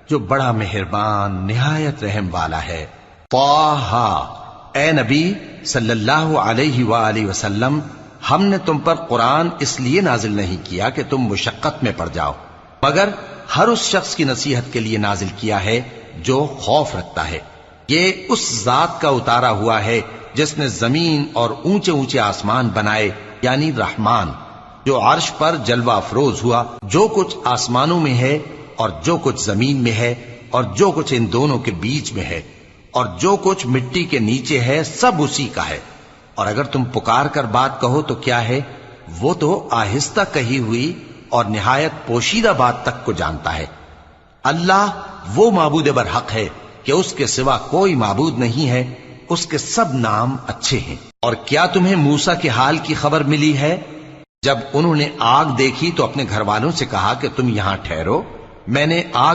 جو بڑا مہربان نہایت رحم والا ہے۔ طٰہٰ، اے نبی صلی اللہ علیہ وآلہ وسلم، ہم نے تم پر قرآن اس لیے نازل نہیں کیا کہ تم مشقت میں پڑ جاؤ، مگر ہر اس شخص کی نصیحت کے لیے نازل کیا ہے جو خوف رکھتا ہے۔ یہ اس ذات کا اتارا ہوا ہے جس نے زمین اور اونچے اونچے آسمان بنائے، یعنی رحمان، جو عرش پر جلوہ افروز ہوا۔ جو کچھ آسمانوں میں ہے اور جو کچھ زمین میں ہے اور جو کچھ ان دونوں کے بیچ میں ہے اور جو کچھ مٹی کے نیچے ہے، سب اسی کا ہے۔ اور اگر تم پکار کر بات کہو تو کیا ہے، وہ تو آہستہ کہی ہوئی اور نہایت پوشیدہ بات تک کو جانتا ہے۔ اللہ وہ معبود برحق ہے کہ اس کے سوا کوئی معبود نہیں ہے، اس کے سب نام اچھے ہیں۔ اور کیا تمہیں موسیٰ کے حال کی خبر ملی ہے؟ جب انہوں نے آگ دیکھی تو اپنے گھر والوں سے کہا کہ تم یہاں ٹھہرو، میں نے آگ